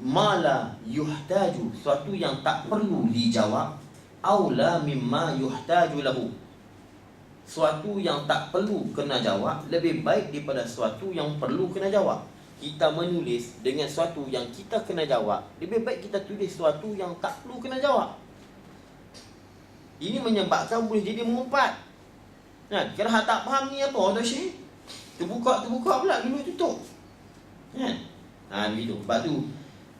ma la yuhtaju, suatu yang tak perlu dijawab, aula mimma yuhtaju lahu, suatu yang tak perlu kena jawab lebih baik daripada suatu yang perlu kena jawab. Kita menulis dengan suatu yang kita kena jawab, lebih baik kita tulis suatu yang tak perlu kena jawab. Ini menyebabkan boleh jadi mengumpat. Kan? Kira hak tak faham ni apa dah Syekh? Terbuka pula, dulu tutup. Kan? Begitu. Sebab tu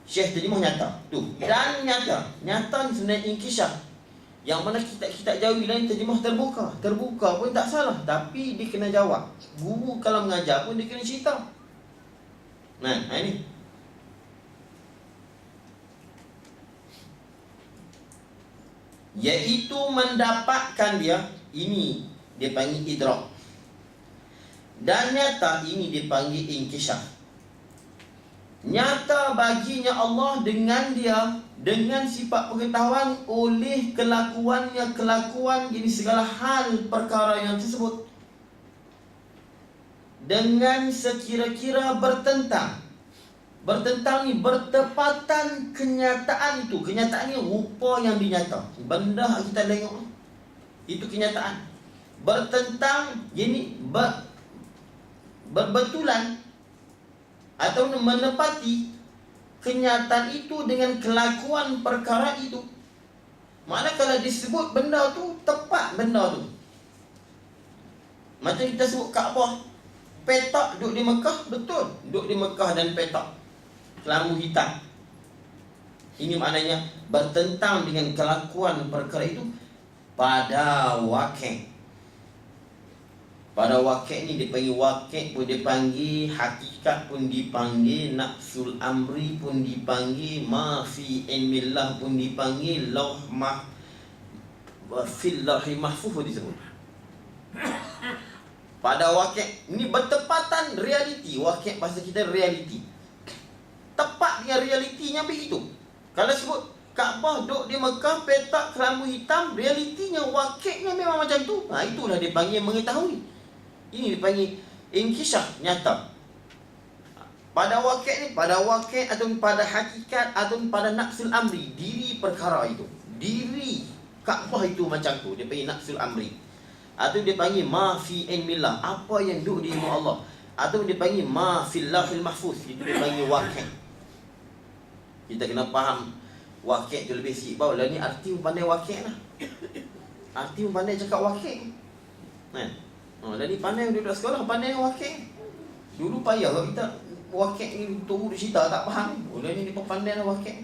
Syekh terjemah nyata. Tu. Dan nyata ni sebenarnya inkisah. Yang mana kitab Jawi lain terjemah terbuka. Terbuka pun tak salah, tapi dia kena jawab. Guru kalau mengajar pun dia kena cerita. Ini. Iaitu mendapatkan dia, ini dia panggil idrak. Dan nyata ini dipanggil inkisah. Nyata baginya Allah dengan dia, dengan sifat pengetahuan oleh kelakuan jadi segala hal perkara yang tersebut, dengan sekira-kira bertentang ni bertepatan kenyataan itu. Kenyataan ni rupa yang dinyata, benda kita tengok itu kenyataan. Bertentang ini berbetulan atau menepati kenyataan itu dengan kelakuan perkara itu. Maknanya kalau disebut benda tu, tepat benda tu. Macam kita sebut Kaabah, petak duduk di Mekah, betul duduk di Mekah dan petak kelambu hitam. Ini maknanya bertentang dengan kelakuan perkara itu pada wakil. Pada wakil ni dipanggil wakil pun dipanggil, hakikat pun dipanggil, nafsul amri pun dipanggil, ma fi ilmillah pun dipanggil, lauh fil lauhi mahfuz pun disebut. Pada wakil ni bertepatan realiti. Wakil bahasa kita realiti, tepat dengan realitinya begitu. Kalau sebut Kaabah duduk di Mekah, petak kelambu hitam, realitinya, wakilnya memang macam tu. Itulah dipanggil mengetahui. Ini dipanggil inkisah, nyata. Pada wakil ni, pada wakil atau pada hakikat atau pada nafsul amri, diri perkara itu, diri Kaabah itu macam tu, dia panggil nafsul amri. Atau dia panggil ma fi ilmillah, apa yang duduk di ilmu Allah. Atau dia panggil ma fil lauhil mahfuz, itu dia panggil wakil. Kita kena faham wakil tu lebih sikit. Barulah ni arti pandai wakil lah. Arti pandai cakap wakil. Dan ni pandai duduk sekolah, pandai wakil. Dulu payah kalau kita wakil ni tunggu dia cerita tak faham. Ni dia pandai lah wakil.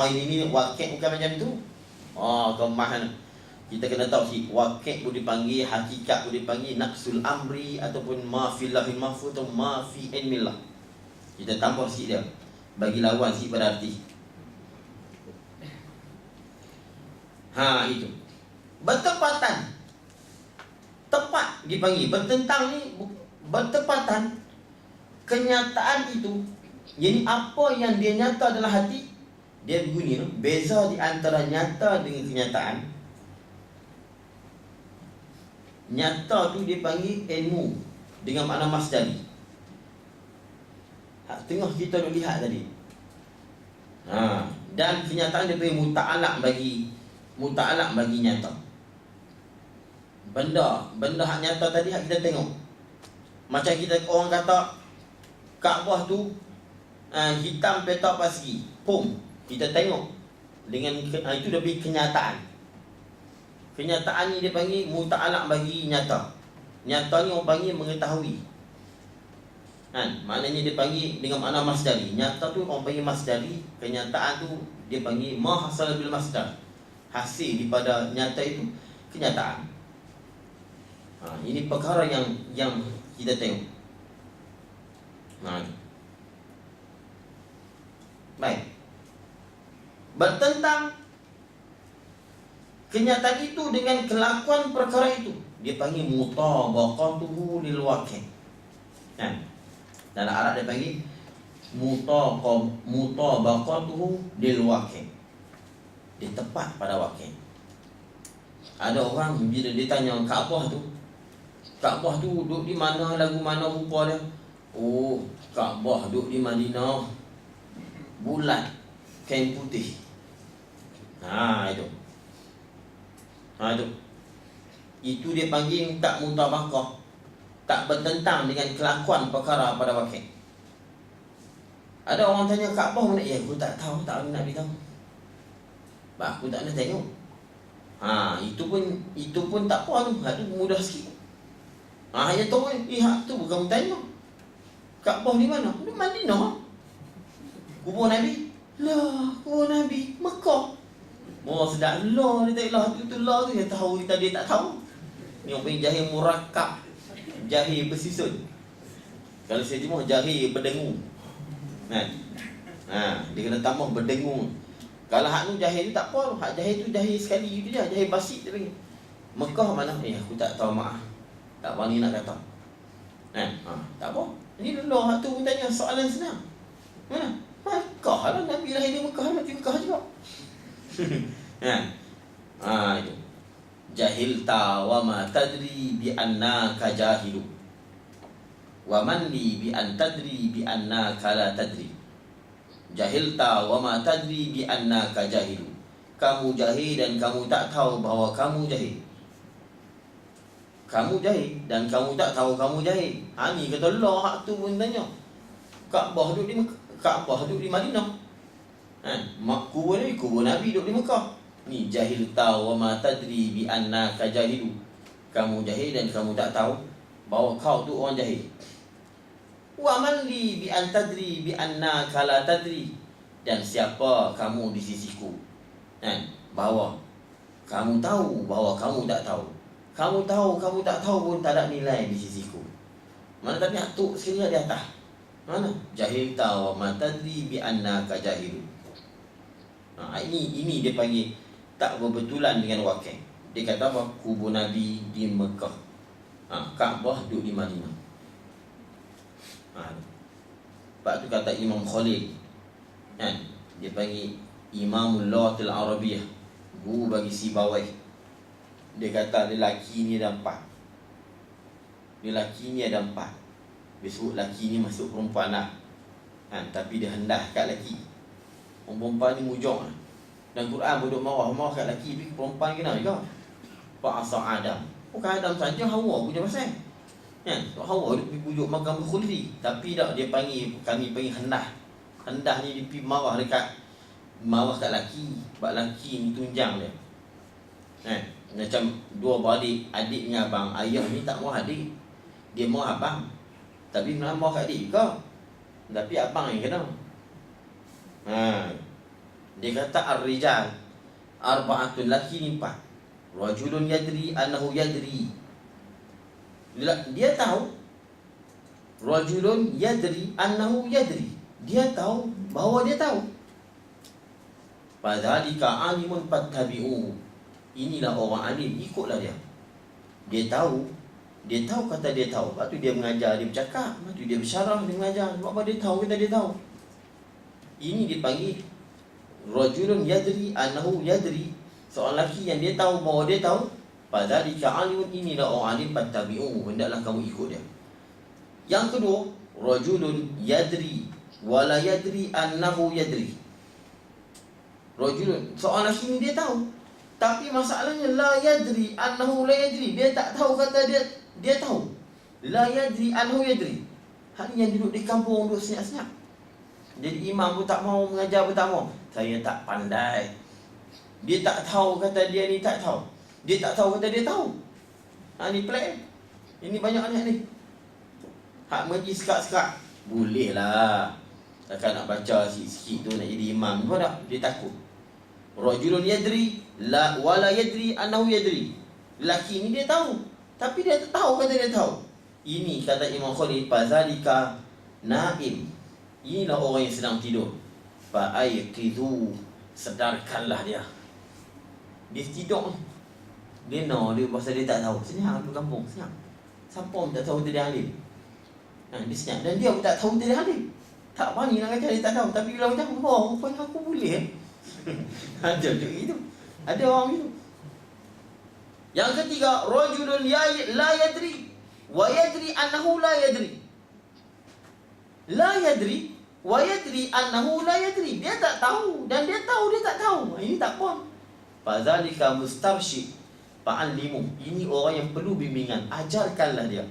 Ini wakil bukan macam tu. Kemahan. Kita kena tahu si wakil boleh dipanggil, hakikat boleh dipanggil, nafsul amri ataupun ma fil lahil mahfuz atau ma fi ilmillah. Kita tambah sikit dia, bagi lawan sikit pada arti. Itu bertepatan, tepat dipanggil. Bertentang ni bertepatan kenyataan itu. Jadi apa yang dia nyata adalah hati. Dia bunyi beza di antara nyata dengan kenyataan. Nyata tu dia panggil ilmu dengan makna masdari. Tengah kita nak lihat tadi. Dan kenyataan dia panggil muta'alaq bagi nyata. Benda hak nyata tadi hak kita tengok. Macam kita orang kata Kaabah tu hitam petak pasgi. Kita tengok dengan itu dah bagi kenyataan. Kenyataan ni dia panggil muta'alaq bagi nyata. Nyata ni orang panggil mengetahui. Maknanya dia panggil dengan makna masdari. Nyata tu orang panggil masdari. Kenyataan tu dia panggil ma hasala bil masdar. Hasil daripada nyata itu kenyataan. Ini perkara yang kita tengok. Baik. Bertentang kenyataan itu dengan kelakuan perkara itu, dia panggil mutabaqatuhu lil waqi'. Dalam Arab dia panggil mutabaqatuhu lil waqi'. Dia tepat pada waqi'. Ada orang bila dia tanya Kaabah tu duduk di mana, lagu mana, rupa dia. Kaabah duduk di Madinah. bulat, kain putih. Itu. Itu. Itu dia panggil tak mutabakah, tak bertentang dengan kelakuan perkara pada wakil. Ada orang tanya Kaabah mana? Ya, aku tak tahu, tak nak beritahu. Aku tak nak tengok. Itu pun tak apa tu. Itu mudah sikit. Yang tahu hak tu bukan tanya. Kaabah di mana? Di Madinah. Kubur Nabi. Lah, kubur Nabi Mekah. Sedap lah dia tak lah tu lah tu. Dia tahu kita dia tak tahu. Ni orang panggil jahil murakab, jahil bersusun. Kalau saya cuma jahil berdengung. Dia kena tambah berdengung. Kalau hak tu jahil tu tak apa. Hak jahil tu jahil sekali tu je, jahil basit dia panggil. Mekah mana? Aku tak tahu, maaf. Tak berani nak kata. Tak apa. Ini dulu hak tu pun tanya soalan senang. Mana? Mekah lah, Nabi lahir di Mekah, mati Mekah juga. Itu. Jahilta wa ma tadri bi annaka jahilu. Wa man li bi an tadri bi annaka la tadri. Jahilta wa ma tadri bi annaka jahilu. Kamu jahil dan kamu tak tahu bahawa kamu jahil. Kamu jahil dan kamu tak tahu kamu jahil. Ni kata Allah hak tu pun tanya. Kaabah duduk di Madinah. Kubur Nabi duduk di Mekah. Ni jahilta wa ma tadri bi annaka jahilu. Kamu jahil dan kamu tak tahu bahawa kau tu orang jahil. Wa man li bi an tadri bi annaka la tadri. Dan siapa kamu di sisiku? Bahawa kamu tahu bahawa kamu tak tahu. Kamu tahu, kamu tak tahu pun tak ada nilai di sisiku. Mana tapi atuk sekali di atas. Mana? Jahilta wa ma tadri bi annaka jahilu. Ini dia panggil tak berbetulan dengan wakil. Dia kata apa? Kubur Nabi di Mekah, Kaabah duduk di Madinah. Sebab tu kata Imam Khalil, dia panggil Imamul Lughatil Arabiyyah, guru bagi Sibawai. Dia kata lelaki ni ada 4. Lelaki ni ada 4. Dia sebut lelaki ni masuk perempuan lah, tapi dia hendah kat lelaki. Orang perempuan ni mujung lah. Dan Quran duduk marah kat lelaki, tapi perempuan kena juga. Fa'asa Adam. Bukan Adam saja, Hawa punya pasal. Hawa duduk pujuk makan berkhuldi. Tapi tak, dia panggil, kami panggil hendah. Hendah ni dia marah kat lelaki. Sebab lelaki ni tunjang dia. Macam dua beradik, adik dengan abang. Ayah ni tak mahu adik, dia mahu abang. Tapi kenapa mahu kat adik juga, tapi abang yang kena. Dia kata ar-rijal arba'atun, laki ni 4. Rajulun yadri annahu yadri. Dia tahu. Rajulun yadri annahu yadri. Dia tahu bahawa dia tahu. Fadzalika alimun fattabi'u. Inilah orang alim, ikutlah dia. Dia tahu kata dia tahu. Lepas tu dia mengajar, dia bercakap. Lepas tu dia bersyarah, dia mengajar. Sebab apa dia tahu kata dia tahu. Ini dipanggil rajulun yadri annahu yadri. Seorang lelaki yang dia tahu bahawa dia tahu. Fadzalika alimun, inilah orang alim, fattabi'u. Hendaklah kamu ikut dia. Yang kedua, rajulun yadri wala yadri annahu yadri. Rajulun, seorang lelaki ni dia tahu, tapi masalahnya la yadri annahu la yadri. Dia tak tahu kata dia tahu. La yadri annahu yadri. Hal yang duduk di kampung, duduk senyap-senyap. Jadi imam pun tak mau mengajar, pun tak mau. Saya tak pandai. Dia tak tahu kata dia ni tak tahu. Dia tak tahu kata dia tahu. Ni pelik. Ini banyak ni. Hak mengaji sekat-sekat. Boleh lah. Takkan nak baca sikit-sikit tu nak jadi imam. Nampak tak? Dia takut. Rajulun yadri wala yadri annahu yadri. Lelaki ni dia tahu, tapi dia tak tahu kata dia tahu. Ini kata Imam Khalil, fazalika naim. Inilah orang yang sedang tidur. Fa'ayqidu, sedarkanlah dia. Dia tidur. Dia pasal dia tak tahu. Senyap duduk kampung, senyap. Siapa pun tak tahu dia alim. Dia senyap. Dan dia pun tak tahu dia alim. Tak berani nak kata dia tak tahu. Tapi bila macam, rupanya aku boleh. Ada gitu. Ada orang itu. Yang ketiga, rajulun la yadri wa yadri annahu la yadri. La yadri, wa yadri annahu la yadri. Dia tak tahu dan dia tahu dia tak tahu. Ini tak faham. Fadzalika mustarsyid fa'allimu. Ini orang yang perlu bimbingan, ajarkanlah dia.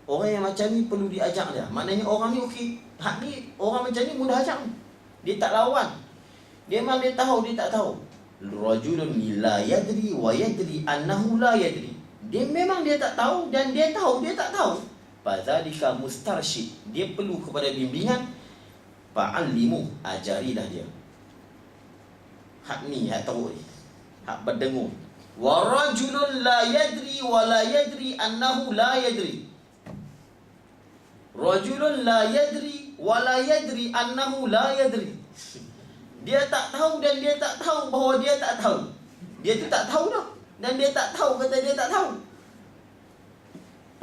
Orang yang macam ni perlu diajar dia. Maknanya orang ni okey. Hak ni orang macam ni mudah ajar. Dia tak lawan. Dia memang dia tahu dia tak tahu. Rajulun la yadri wa yadri annahu la yadri. Dia memang dia tak tahu dan dia tahu dia tak tahu. Fadzalika mustarsyid. Dia perlu kepada bimbingan. Fa'allimu, ajarilah dia. Hak ni, hak teruk ni. Hak berdengung. Wa rajulun la yadri wa la yadri annahu la yadri. Rajulun la yadri wa la yadri annahu la yadri. Dia tak tahu dan dia tak tahu bahawa dia tak tahu. Dia tu tak tahu dah. Dan dia tak tahu kata dia tak tahu.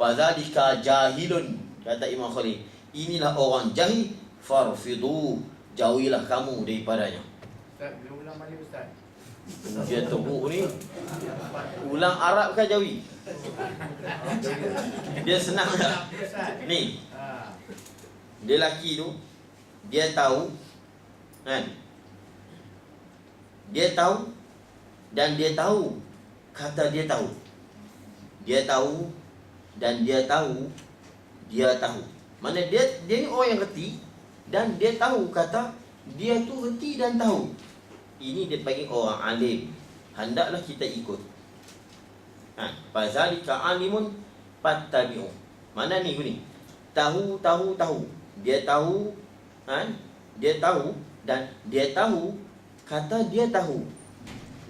Fadzalika jahilun, kata Imam Khalil. Inilah orang jahil. Farfidu, jauhilah kamu daripadanya. Ustaz, dia ulang balik Ustaz. Dia teruk ni. Ulang Arab ke Jawi? Dia senang tak? Ni. Dia lelaki tu, dia tahu kan? Dia tahu dan dia tahu. Kata dia tahu. Dia tahu dan dia tahu. Dia tahu. Mana dia ni orang yang reti dan dia tahu kata dia tu reti dan tahu. Ini dia panggil orang alim. Hendaklah kita ikut. Fazalika alimun fattabi'u. Mana ni gini? Tahu. Dia tahu, dia tahu dan dia tahu kata dia tahu.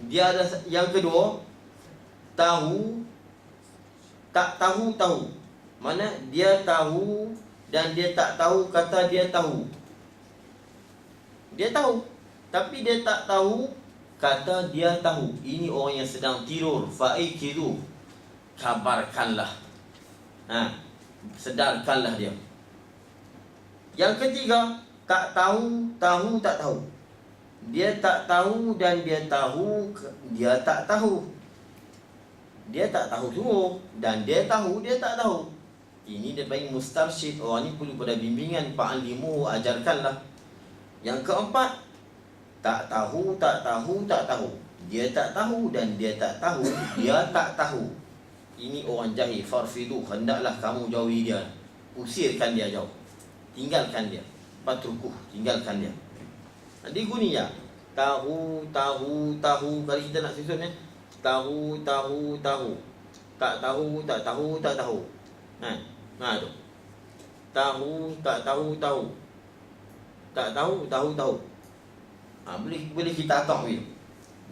Dia ada yang kedua, tahu tak tahu. Mana dia tahu dan dia tak tahu kata dia tahu. Dia tahu tapi dia tak tahu kata dia tahu. Ini orang yang sedang tidur. Fa'ikidu, kabarkanlah. Sedarkanlah dia. Yang ketiga, tak tahu tak tahu. Dia tak tahu dan dia tahu dia tak tahu. Dia tak tahu semua dan dia tahu dia tak tahu. Ini dia panggil mustarsyid. Orang ni perlu pada bimbingan. Fa'alimu, ajarkanlah. Yang keempat, tak tahu. Dia tak tahu dan dia tak tahu. Dia tak tahu. Ini orang jahil. Farfidu, hendaklah kamu jauhi dia. Usirkan dia jauh. Tinggalkan dia. Patrukuh, tinggalkan dia. Nanti guni ya. Tahu. Kali kita nak susun ya. Tahu. Tak tahu. Tu. Tahu. Tak tahu. Boleh kita atok ni.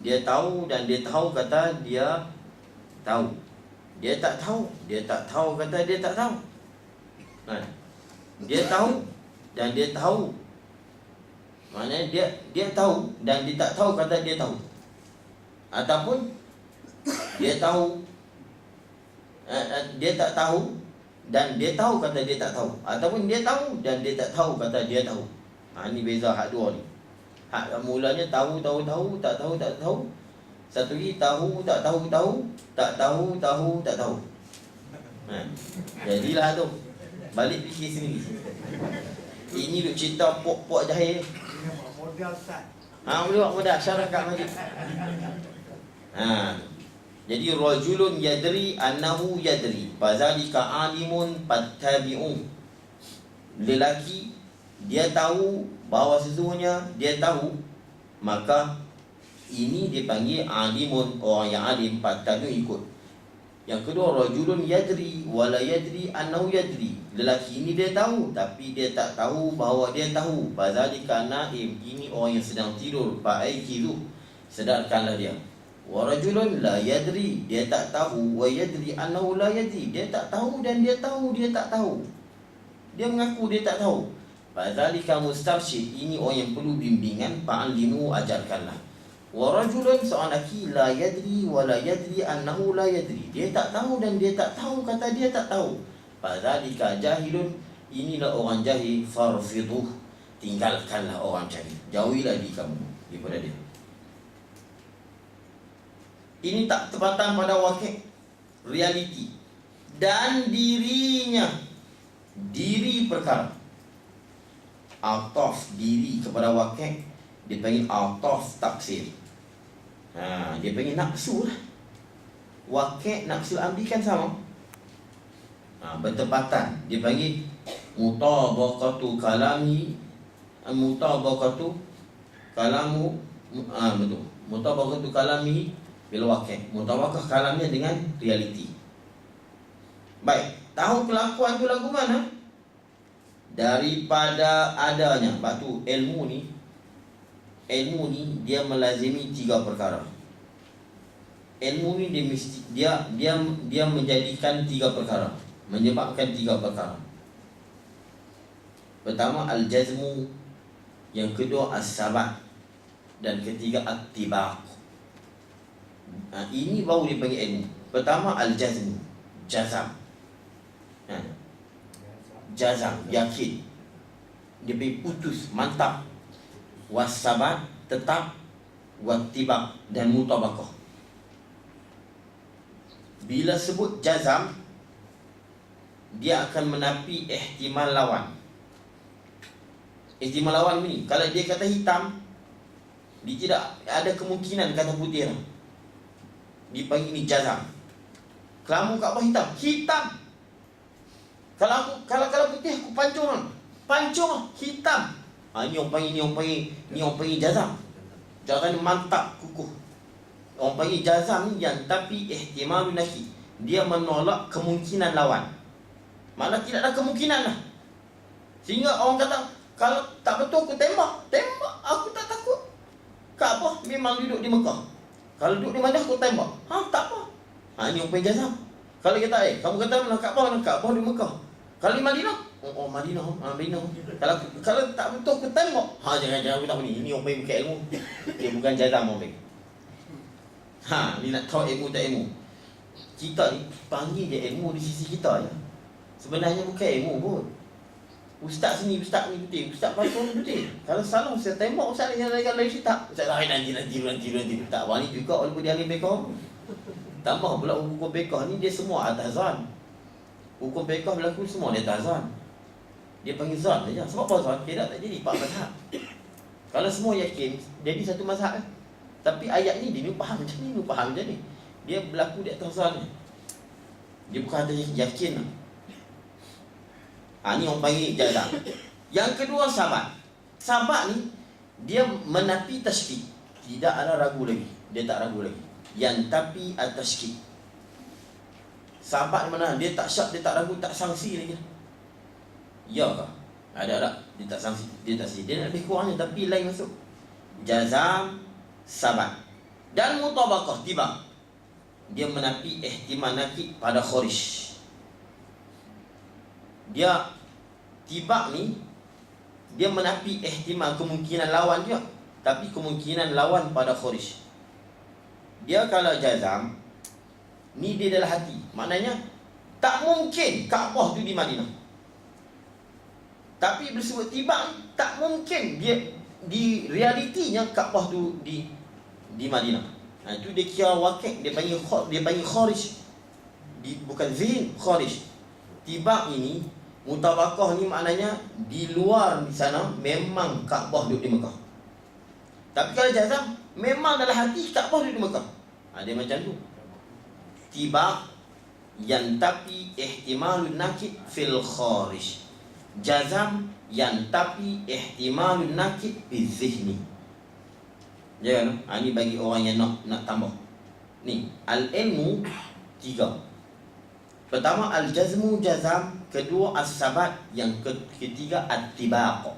Dia tahu dan dia tahu kata dia tahu. Dia tak tahu kata dia tak tahu. Dia tahu dan dia tahu. Maknanya dia tahu dan dia tak tahu kata dia tahu. Ataupun dia tahu dia tak tahu dan dia tahu kata dia tak tahu. Ataupun dia tahu dan dia tak tahu kata dia tahu. Ini beza hak dua ni. Hak mulanya tahu, tak tahu. Satu lagi tahu, tak tahu, tak tahu. Jadilah tu. Balik fikir sendiri. Ini duk cerita pok-pok jahil. Modal Ustaz. Boleh buat modal syarakat majlis. Jadi rajulun yadri annahu yadri. Fazalika alimun fattabi'u. Lelaki dia tahu bahawa sesungguhnya dia tahu, maka ini dipanggil alimun, orang yang alim, fattabi'u, ikut. Yang kedua, rajulun yadri wala yadri annahu yadri. Lelaki ini dia tahu tapi dia tak tahu bahawa dia tahu. Fazalika naim, ini orang yang sedang tidur. Fa'ikidu, sedarkanlah dia. Wa rajulun la yadri, dia tak tahu. Wa yadri annahu la yadri, dia tak tahu dan dia tahu dia tak tahu. Dia mengaku dia tak tahu. Fadzalika mustarsyid, ini orang yang perlu bimbingan. Fa'alimu, ajarkanlah. Wa rajulun, seorang lelaki, la yadri wa la yadri annahu la yadri, dia tak tahu dan dia tak tahu kata dia tak tahu. Fadzalika jahilun, inilah orang jahil. Farfiduh, tinggalkanlah orang jahil. Jauhilah diri kamu daripada dia. Ini tak tempatan pada wakil, realiti dan dirinya, diri perkara. ataf diri kepada waqi', dia panggil ataf taksir. Dia panggil naqsu lah. Waqi' naqsu amri kan sama. Bertepatan, dia panggil mutabaqatu kalami, mutabaqatu kalamu, betul, mutabaqatu kalami bil waqi', mutabaqah kalamnya dengan realiti. Baik, tahu kelakuan tu lagu mana? Daripada adanya. Sebab tu ilmu ni dia melazimi 3 perkara. Ilmu ni dia menjadikan 3 perkara, menyebabkan 3 perkara. Pertama al-jazmu, yang kedua as-sabat, dan ketiga at-tibaq. Ini baru dipanggil ilmu. Pertama al-jazmu, jazam. Jazam, yakin. Dia pergi putus, mantap. Was-sabat, tetap. Wat-tibaq, dan mutabaqah. Bila sebut jazam, dia akan menapi ihtimal lawan. Ihtimal lawan ni, kalau dia kata hitam, dia tidak ada kemungkinan kata putih lah. Dipanggil ni jazam. Kelamu kat bawah hitam, hitam. Kalau putih aku pancung hitam. Ni orang panggil jazam. Jazam ni mantap, kukuh. Orang panggil jazam ni yang tapi ihtimal nafi. Dia menolak kemungkinan lawan. Mana tidak ada kemungkinan lah. Sehingga orang kata, kalau tak betul aku tembak, aku tak takut. Kaabah memang duduk di Mekah. Kalau duduk di Madinah aku tembak. Tak apa. Ni orang panggil jazam. Kalau kita kamu kata mana Kaabah di Mekah. Kalau di Madinah, Madinah. Kalau tak betul aku tembak. Jangan aku tak ni. Ini orang panggil bukan ilmu. Dia bukan jazam orang panggil. Ni nak tahu ilmu tak ilmu. Kita ni panggil je ilmu di sisi kita je. Sebenarnya bukan ilmu pun. Ustaz ni betul. Ustaz pasal betul. Kalau salah saya tembak ustaz yang lain tak. Ustaz nanti. Tak wani juga walaupun dia ahli bekah. Tambah pula hukum bekah ni dia semua atas zan. Hukum bekah berlaku semua di atas zan. Dia panggil zan saja. Sebab apa zan? Tidak tak jadi 4 mazhab. Kalau semua yakin jadi satu mazhab. Tapi ayat ni dia faham macam ni, Dia berlaku di atas zan ni. Dia bukan ada yakin lah. Ni orang panggil jazam. Yang kedua sabat. Sabat ni dia menapi tashkik. Tidak ada ragu lagi. Dia tak ragu lagi. Yang tapi at-tashkik. Sabat mana? Dia tak syak, dia tak ragu, tak sangsi lagi. Ya ke? Ada. Dia tak sangsi, dia tak sangsi. Dia nak lebih kurangnya tapi lain masuk. Jazam, sabat. Dan mutabaqah, tiba. Dia menapi ihtimal nakid pada khorish. Dia tibak ni dia menapi ihtimal kemungkinan lawan dia, tapi kemungkinan lawan pada khorish. Dia kalau jazam ni dia dalam hati, maknanya tak mungkin Kaabah tu di Madinah. Tapi bersebut tibak ni tak mungkin dia di realitinya Kaabah tu di Madinah. Itu dia kira waqi', dia panggil khorish. Bukan zihin, khorish. Tibak ini, mutabaqah ni maknanya di luar di sana memang Kaabah duduk di Mekah. Tapi kalau jazam memang dalam hati Kaabah duduk di Mekah. Dia macam tu. Tibak yang tapi ihtimalun nakid fil kharish. Jazam yang tapi ihtimalun nakid fi zihni. Ya kan? Ini bagi orang yang nak tambah. Ni al-ilmu 3. Pertama al-jazmu jazam, kedua as-sabat, yang ketiga at-tibaq.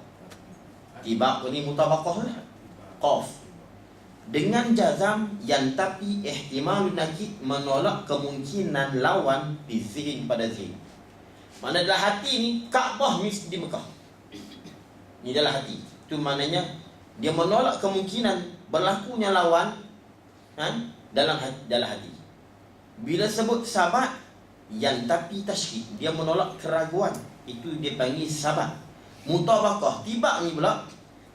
Tibaq ni mutabaqah lah. Qaf. Dengan jazam yang tapi ihtimalun nakid, menolak kemungkinan lawan di zihin pada zihin. Mana dalam hati ni Kaabah mesti di Mekah. Ni dalam hati. Itu maknanya dia menolak kemungkinan berlakunya lawan dalam hati. Bila sebut sabat yang tapi tashkik, dia menolak keraguan, itu dia panggil sabat. Mutabaqah, tibak ni pula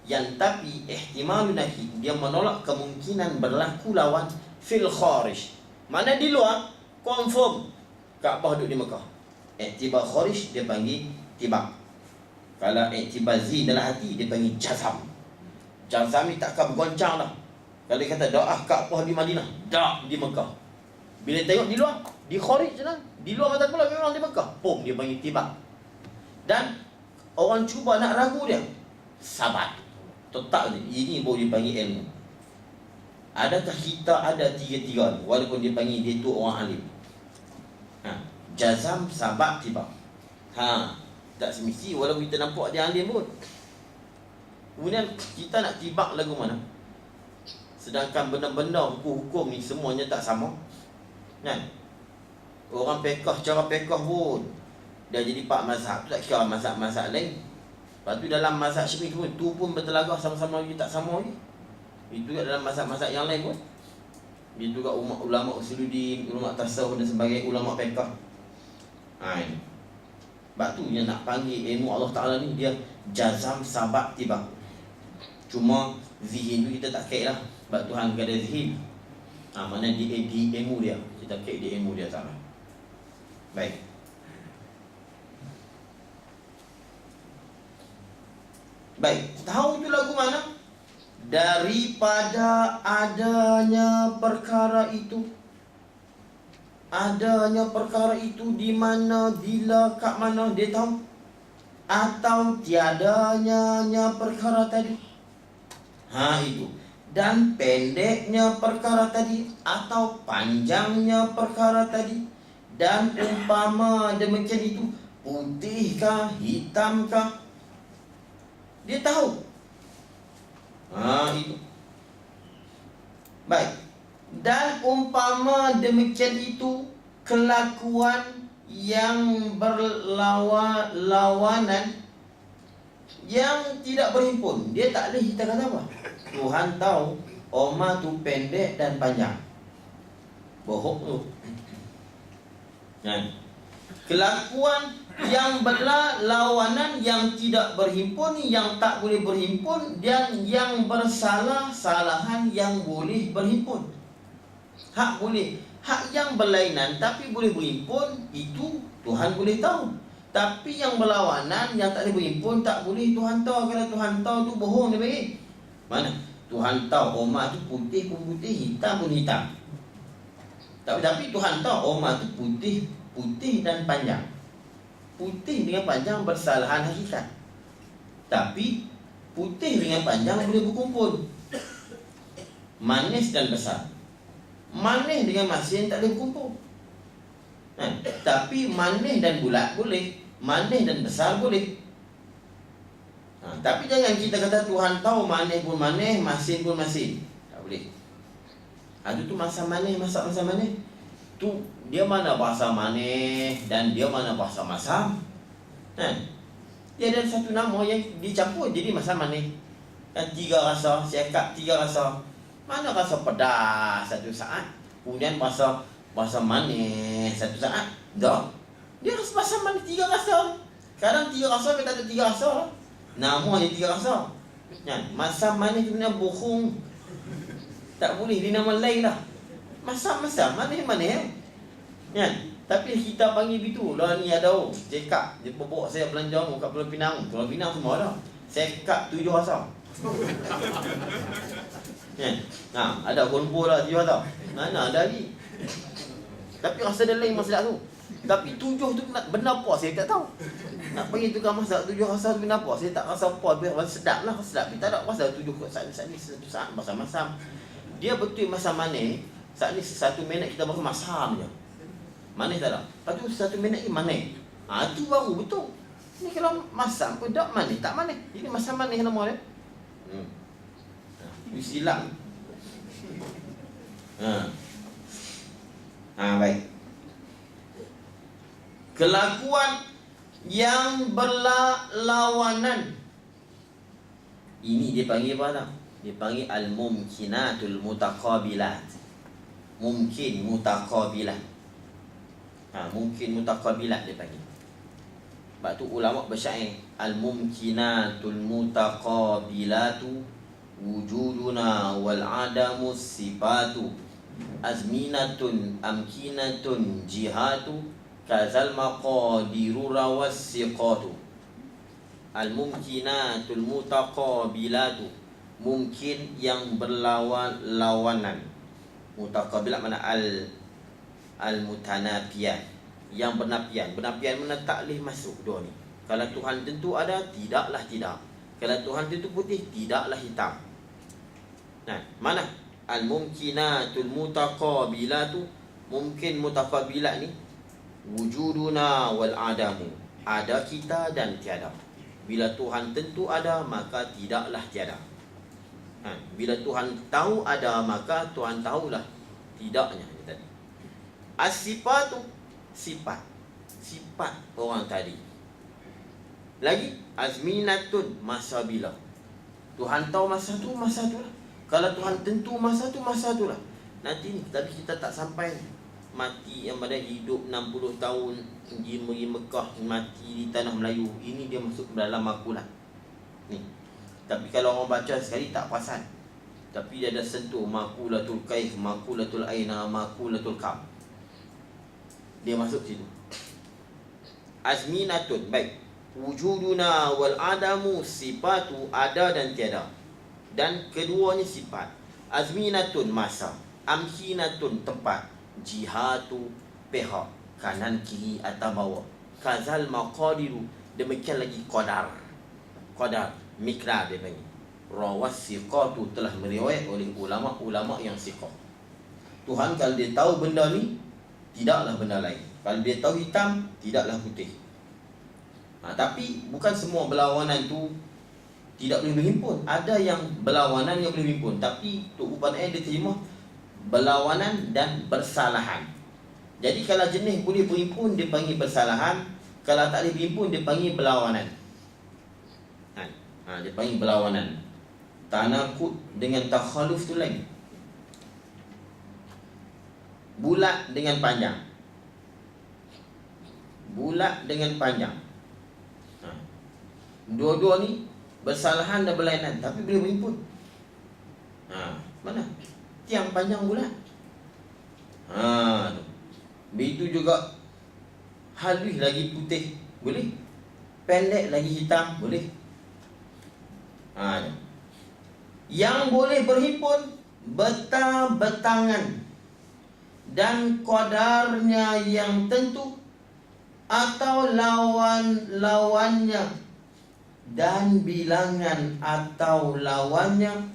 yang tapi ihtimalun nakid, dia menolak kemungkinan berlaku lawan fil kharish. Mana di luar confirm Kaabah duduk di Mekah. Tiba kharish dia panggil tibak. Kalau iktibazi dalam hati, dia panggil jazam. Jazam ni takkan bergoncang dah. Kalau dia kata doa Kaabah di Madinah, dak di Mekah. Bila tengok di luar, di Kharij sana, di luar mata kepala memang di Mekah. Pum, dia panggil tibak. Dan orang cuba nak ragu dia, sabat. Tetap ni, ini baru dipanggil ilmu. Adakah kita ada tiga-tiga ni, walaupun dia panggil dia tu orang alim? Jazam, sabat, tibak. Tak semesti walaupun kita nampak dia alim pun. Kemudian kita nak tibak lagu mana? Sedangkan benda-benda hukum-hukum ni semuanya tak sama, kan? Orang pekah, cara pekah pun dah jadi 4 mazhab, tak kira mazhab-mazhab lain. Lepas tu dalam mazhab Syafi'i pun tu pun bertelagah sama-sama lagi tak sama lagi. Itu juga dalam mazhab-mazhab yang lain pun. Itu juga ulama usuluddin, ulama tasawuf dan sebagai ulama pekah. Ini. Sebab tu yang nak panggil ilmu Allah Ta'ala ni, dia jazam, sabat, tibak. Cuma zihin tu kita tak kait lah. Sebab Tuhan ada zihin. Mana di ilmu dia. Kita kait di ilmu dia sama. Baik. Baik, tahu tu lagu mana? Daripada adanya perkara itu. Adanya perkara itu di mana, bila, kat mana dia tahu. Atau tiadanya perkara tadi. Itu. Dan pendeknya perkara tadi atau panjangnya perkara tadi. Dan umpama demikian itu, putihkah, hitamkah, dia tahu. Itu. Baik. Dan umpama demikian itu, kelakuan yang berlawanan, yang tidak berhimpun, dia tak boleh kita kata apa? Tuhan tahu Oma tu pendek dan panjang. Bohong tu. Kelakuan yang berlawanan, yang tidak berhimpun, yang tak boleh berhimpun, dan yang bersalah-salahan yang boleh berhimpun. Hak boleh, hak yang berlainan tapi boleh berhimpun, itu Tuhan boleh tahu. Tapi yang berlawanan, yang tak boleh berhimpun, tak boleh Tuhan tahu. Kalau Tuhan tahu tu bohong dia bagi. Mana? Tuhan tahu Oma tu putih pun putih, hitam pun hitam. Tapi Tuhan tahu Oma tu putih dan panjang. Putih dengan panjang bersalahan hakikat. Tapi putih dengan panjang boleh berkumpul. Manis dan besar. Manis dengan masin tak boleh berkumpul. Tapi manis dan bulat boleh. Manis dan besar boleh. Tapi jangan kita kata Tuhan tahu manis pun manis, masin pun masin. Tak boleh. Itu tu masa manis, masa manis. Tu dia mana bahasa manis dan dia mana bahasa masam. Dia ada satu nama yang dicampur jadi masam manis. Dan 3 rasa, siakap 3 rasa. Mana rasa pedas satu saat, kemudian bahasa manis satu saat. Dah. Dia rasa bahasa manis 3 rasa. Kadang 3 rasa kita ada 3 rasa. Nama hanya 3 rasa. Masam manis tu benda bohong. Tak boleh di nama lain lah. Masam-masam manis-manis. Tapi kita panggil begitu. Lah ni ada cekak. Dia bawa saya belanja kat Pulau Pinang. Pulau Pinang semua ada. Cekak 7 rasa. Ada kolbo lah 7 rasa. Mana ada lagi. Tapi rasa dia lain masalah tu. Tapi 7 tu benda apa saya tak tahu. Nak panggil tukang masak 7 rasa tu benda apa, saya tak rasa apa. Biar sedap lah, sedap. Kita tak rasa 7 saat ni satu saat masam-masam. Dia betul masam manis. Saat ni 1 minit kita baru masam je. Manis tak ada. Lepas tu 1 minit ni manis. Itu baru betul. Ni kalau masam pun tak manis, tak manis. Ini masam manis nama dia. Itu silap. Baik. Kelakuan yang berlawanan, ini dia panggil apa tak? Dia panggil al-mumkinatul mutaqabilat. Mungkin mutaqabilat. Mungkin mutaqabilat dia panggil. Sebab tu ulama bersyair, al-mumkinatul mutaqabilatu wujuduna wal adamu sifatu azminatun amkinatun jihatu kazal maqadiru rawas siqatu. Al-mumkinatul mutaqabilatu, mungkin yang berlawanan. Mutaqabilat mana al-mutanafiyat, yang bernafian. Bernafian mana tak boleh masuk dua ni. Kalau Tuhan tentu ada, tidaklah tidak. Kalau Tuhan tentu putih, tidaklah hitam. Nah, mana al-mumkinatul mutaqabilatu, mungkin mutaqabilat ni wujuduna wal adamu, ada kita dan tiada. Bila Tuhan tentu ada, maka tidaklah tiada. Bila Tuhan tahu ada, maka Tuhan tahulah tidaknya. As-sifatu, sifat. Sifat orang tadi. Lagi azminatun, masa bila. Tuhan tahu masa tu lah. Kalau Tuhan tentu masa tu lah. Nanti ni, tapi kita tak sampai mati yang pada hidup 60 tahun pergi Mekah, mati di tanah Melayu. Ini dia masuk dalam makulah ni. Tapi kalau orang baca sekali tak perasan, tapi dia ada sentuh makulatul kaif, makulatul aina, makulatul kam. Dia masuk situ. Azminatun, baik. Wujuduna wal adamu, sifatu, ada dan tiada. Dan keduanya sifat. Azminatun, masa. Amkinatun, tempat. Jihatu, pihak, kanan, kiri, atas, bawah. Kazal maqadiru, demikian lagi qadar. Qadar, mikrar dia panggil. Rawas siqatu, telah meriwayat oleh ulama-ulama yang siqah. Tuhan kalau dia tahu benda ni, tidaklah benda lain. Kalau dia tahu hitam, tidaklah putih. Tapi bukan semua berlawanan tu tidak boleh berhimpun. Ada yang berlawanan yang boleh berhimpun, tapi Tok Upan dia terima berlawanan dan bersalahan. Jadi kalau jenis boleh berhimpun, dia panggil bersalahan. Kalau tak boleh berhimpun, dia panggil berlawanan. Dia panggil berlawanan. Tanakut dengan takhaluf tu lain. Bulat dengan panjang. Bulat dengan panjang. Dua-dua ni bersalahan dan berlainan, tapi boleh berhimpun. Mana? Tiang panjang bulat. Begitu juga halus lagi putih, boleh. Pendek lagi hitam, boleh. Yang boleh berhimpun betah-betangan dan qadarnya yang tentu, atau lawan-lawannya dan bilangan atau lawannya,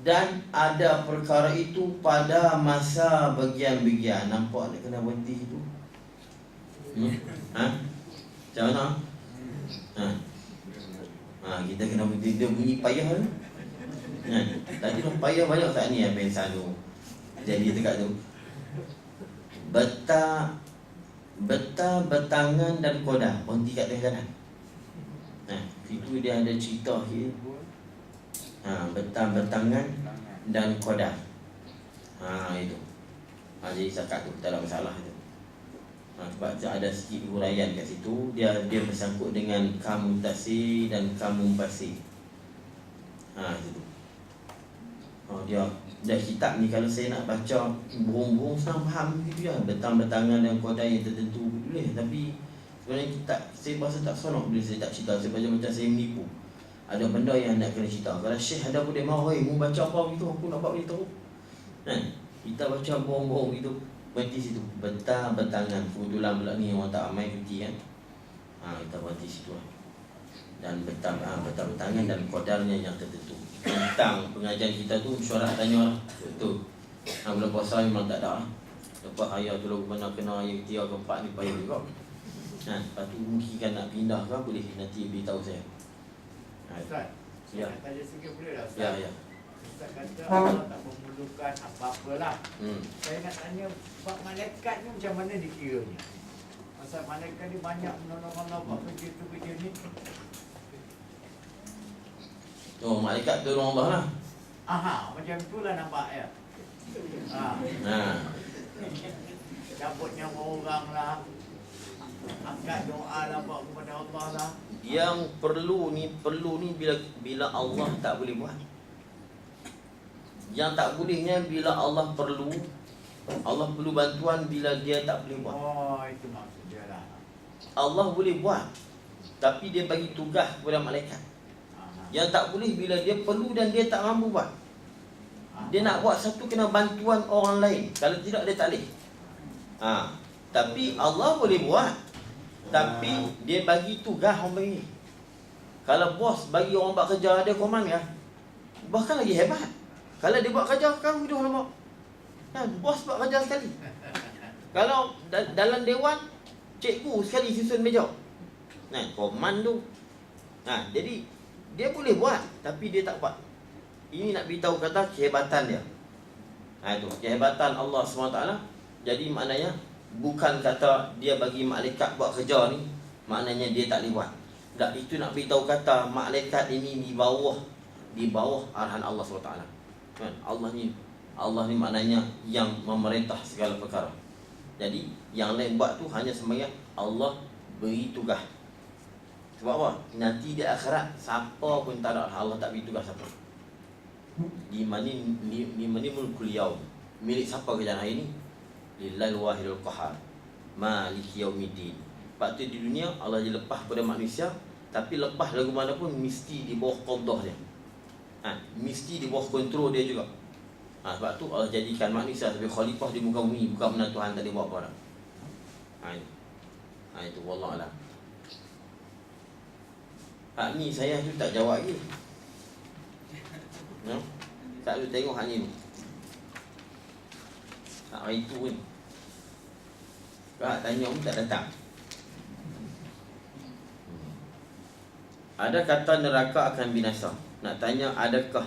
dan ada perkara itu pada masa bagian-bagian. Nampak nak kena berhenti itu? Macam mana? Kita kena berhenti. Dia bunyi payah tu. Tadi tu payah banyak saat ni yang pensan tu. Jadi dekat tu betangan dan qadar. Berhenti kat tengah kanan. Itu dia ada cerita here. Betangan dan qadar. Itu. Jadi zakat tu tak ada masalah tu. Sebab ada sikit huraian kat situ. Dia bersangkut dengan kamu tasir dan kamu pasir. Itu. Dia kitab ni kalau saya nak baca burung-burung senang faham gitu ya. Betangan dan qadar yang tertentu boleh. Tapi sebenarnya kitab saya rasa tak seronok bila saya tak cerita. Saya baca macam saya menipu. Ada benda yang nak kena cerita. Kalau Syekh ada pun dia mahu, mu baca apa begitu, aku nak buat beritahu. Kita baca bohong-bohong gitu, berhenti situ. Betangan, kebetulan pula ni orang tak ramai cuti kan. Kita berhenti situ lah. Dan betangan dan qadarnya yang tertentu. Tentang pengajian kita tu, mesyuarat tanya lah. Betul. Bulan puasa memang tak ada lah. Lepas ayah tu lagu mana kena ayah ketiga keempat ni payah juga. Lepas tu mungkin kan nak pindah ke, boleh nanti beritahu saya. Ustaz, ya. tanya sikit boleh tak Ustaz? Ya. Ustaz kata Allah tak memerlukan apa-apa lah. Saya nak tanya, bab malaikat ni macam mana dikiranya? Pasal malaikat ni banyak menolong Allah buat kerja tu kerja ni. Malaikat tolong Allah lah. Macam itulah nampak ya. Cabut nyawa orang lah, angkat doa lah buat kepada Allah lah. Yang perlu ni bila Allah tak boleh buat. Yang tak bolehnya bila Allah perlu bantuan bila dia tak boleh buat. Itu maksud dia lah. Allah boleh buat, tapi dia bagi tugas kepada malaikat. Yang tak boleh bila dia perlu dan dia tak mampu buat. Dia nak buat satu kena bantuan orang lain. Kalau tidak dia tak boleh. Tapi Allah boleh buat. Tapi dia bagi tugas orang bagi. Kalau bos bagi orang buat kerja, dia koman kan, bahkan lagi hebat. Kalau dia buat kerja, kan hidup lama kan, bos buat kerja sekali. Kalau dalam dewan, cikgu sekali susun meja. Koman tu. Jadi dia boleh buat, tapi dia tak buat. Ini nak beritahu kata kehebatan dia. Itu kehebatan Allah SWT. Jadi maknanya bukan kata dia bagi malaikat buat kerja ni, maknanya dia tak boleh buat. Tak, itu nak beritahu kata malaikat ini di bawah arahan Allah SWT. Kan? Allah ni maknanya yang memerintah segala perkara. Jadi yang lain buat tu hanya sebenarnya Allah beri tugas. Sebab apa? Nanti di akhirat siapa pun tak ada, Allah tak beri tugas siapa. Di mana mulkul yaum, milik siapa kerajaan hari ini? Lillahi wahidul qahar, maliki yaumiddin. Lepas tu di dunia Allah dia lepas pada manusia, tapi lepas lagu mana pun mesti di bawah qadah dia. Mesti di bawah kontrol dia juga. Sebab tu Allah jadikan manusia sebagai khalifah di muka bumi, bukan benar Tuhan tak boleh buat apa dah. Itu wallah alam. Ni saya tu tak jawab lagi. Tak boleh tengok hak ni. Hari tu pun tanya pun tak datang. Ada kata neraka akan binasa. Nak tanya, adakah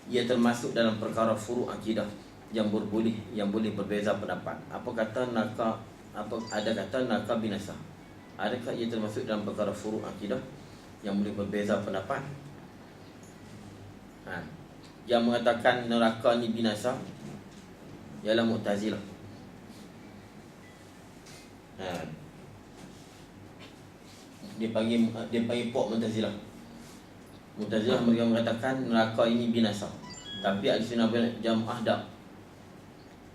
ia termasuk dalam perkara furu' akidah yang boleh berbeza pendapat? Apa kata neraka? Ada kata neraka binasa. Adakah ia termasuk dalam perkara furu' akidah yang boleh berbeza pendapat? Yang mengatakan neraka ni binasa ialah Mu'tazilah. Dia panggil pok Mu'tazilah. Mu'tazilah mereka mengatakan neraka ini binasa, tapi Ahlussunnah wal Jamaah tak.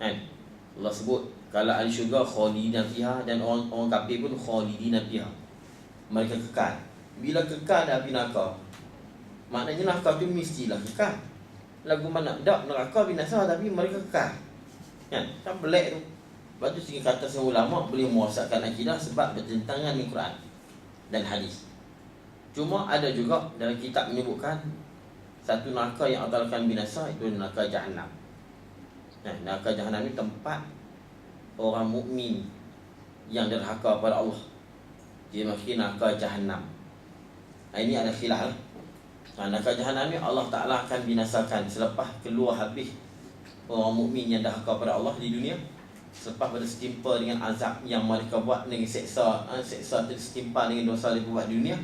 Allah sebut kalau ahli syurga khalidina fiha, dan orang kafir pun khalidina fiha, mereka kekal. Bila kekal dah api neraka, maknanya neraka tu mestilah kekal. Lagu mana tak neraka binasa tapi mereka kekal. Kan belak tu. Lepas tu sehingga kata seorang ulama boleh mewasakan akidah sebab bertentangan dengan Quran dan hadis. Cuma ada juga dalam kitab menyebutkan satu neraka yang Allah akan binasa, itu neraka Jahannam. Neraka Jahannam ni tempat orang mukmin yang derhaka pada Allah. Dia maksud neraka Jahannam. Ini ada khilaf lah. Neraka Jahannam ni Allah Ta'ala akan binasakan selepas keluar habis orang mukmin yang derhaka pada Allah di dunia. Selepas pada setimpa dengan azab yang mereka buat, dengan seksa tersetimpa dengan dosa yang buat di dunia,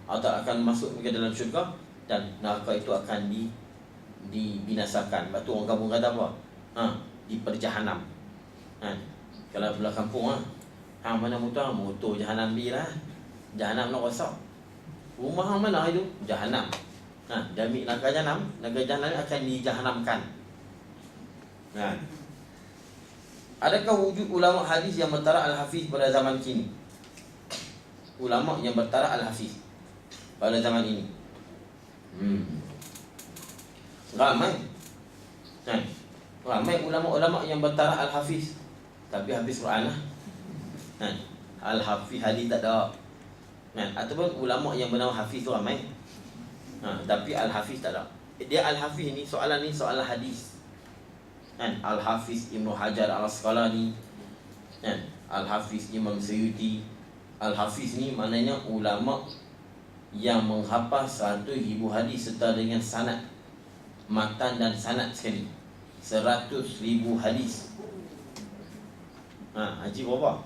Allah akan masuk ke dalam syurga dan neraka itu akan dibinasakan. Lepas tu orang kampung kata apa? Di perjahanam. Kalau belah kampung mana motor jahanam dia lah. Jahanam nak rosak. Rumah mana itu? Jahanam. Demi neraka jahanam akan dijahanamkan. Adakah wujud ulama hadis yang bertaraf al-hafiz pada zaman kini? Ulama yang bertaraf al-hafiz pada zaman ini ramai. Ramai ulama-ulama yang bertaraf al-hafiz, tapi hafiz Quran lah. Al-hafiz hadis tak ada. Ataupun ulama yang bernama hafiz tu ramai, tapi al-hafiz tak ada. Dia al-hafiz ni, soalan hadis. Al-Hafiz Ibn Hajar Al-Asqalani, Al-Hafiz Imam Suyuti. Al-Hafiz ni maknanya ulama yang menghafal 100,000 hadis serta dengan sanad, matan dan sanad sekali. 100,000 hadis. Haji berapa?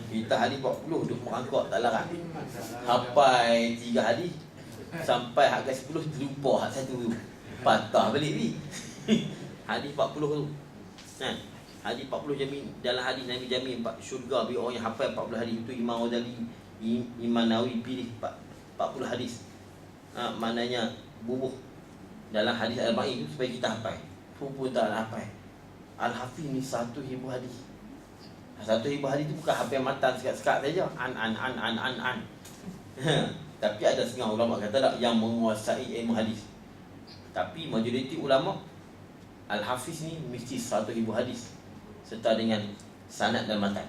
Kita hadis 40 duk merangkak tak larang. Hafal 3 hadis sampai hak ke 10 terlupa hak satu tu. Patah balik ni. Hadis 40 tu. Hadis 40 jamin, dalam hadis Nabi jamin syurga bagi orang yang hafal 40 hadis. Itu Imam Ghazali, Imam Nawawi pilih 40 hadis. Maknanya bubuh dalam hadis Al-Ba'in tu supaya kita hafal. Pun tak hafal. Al-Hafiz ni 100,000 hadis. Satu ribu hadis itu bukan hafal matan sekat-sekat saja. An. Tapi ada setengah ulama kata tak yang menguasai ilmu hadis. Tapi majoriti ulama Al-Hafiz ni mesti 100,000 hadis serta dengan sanad dan matan.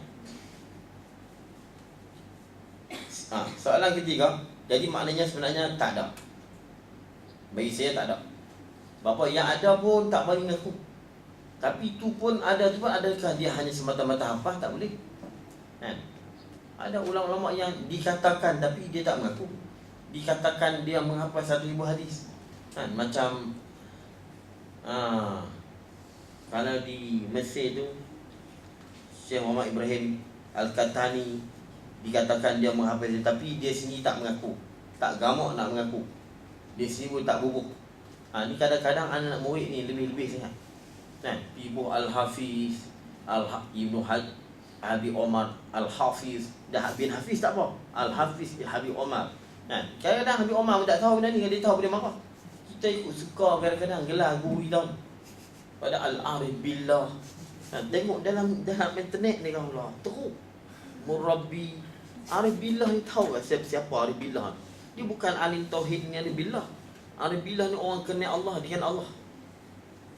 Soalan ketiga, jadi maknanya sebenarnya tak ada. Bagi saya tak ada. Bapa yang ada pun tak bagi aku. Tapi tu pun ada tu pun, adakah dia hanya semata-mata hafal? Tak boleh. Kan? Ada ulama-ulama yang dikatakan tapi dia tak mengaku. Dikatakan dia menghafal 1,000 hadis. Kan? Macam kalau di Mesir tu Syekh Muhammad Ibrahim Al-Qahtani dikatakan dia menghafal, tapi dia sendiri tak mengaku. Tak gamak nak mengaku. Dia sendiri pun tak bubuk. Ni kadang-kadang anak murid ni lebih-lebih sangat. Kan? Ibu Al-Hafiz, Ibnu Habib Omar Al-Hafiz. Dah bin Hafiz tak apa. Al-Hafiz Habib Omar. Kan? Kadang-kadang Habib Omar pun tak tahu benda ni. Dia tahu boleh marah. Kita ikut suka kadang-kadang gelar guru kita. Pada Al-Arif Billah. Tengok dalam internet ni kan Allah. Teruk. Murabbi. Arif Billah ni tahu tak siapa Arif Billah? Dia bukan alim tauhid ni Arif Billah. Arif Billah ni orang kenal Allah dengan Allah.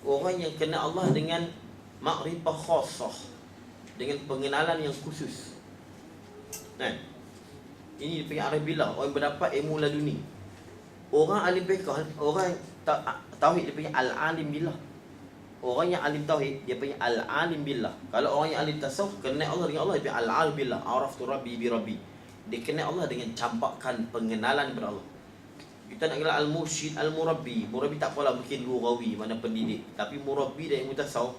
Orang yang kenal Allah dengan makrifah khassah, dengan pengenalan yang khusus. Kan? Ini dipanggil Arif Billah, orang yang berdapat ilmu laduni. Orang alim fiqh, orang tauhid dia panggil al-alim billah. Orang yang alim tauhid dia panggil al-alim billah. Kalau orang yang alim tasawuf kenal Allah dengan Allah, dia panggil al-alim billah. Araftu rabbi bi rabbi. Dia kenal Allah dengan campakan pengenalan kepada Allah. Kita nak gelar al-mursyid, al-murabbi. Murabbi tak apalah mungkin lughawi, mana pendidik. Tapi murabbi dan ilmu tasawuf,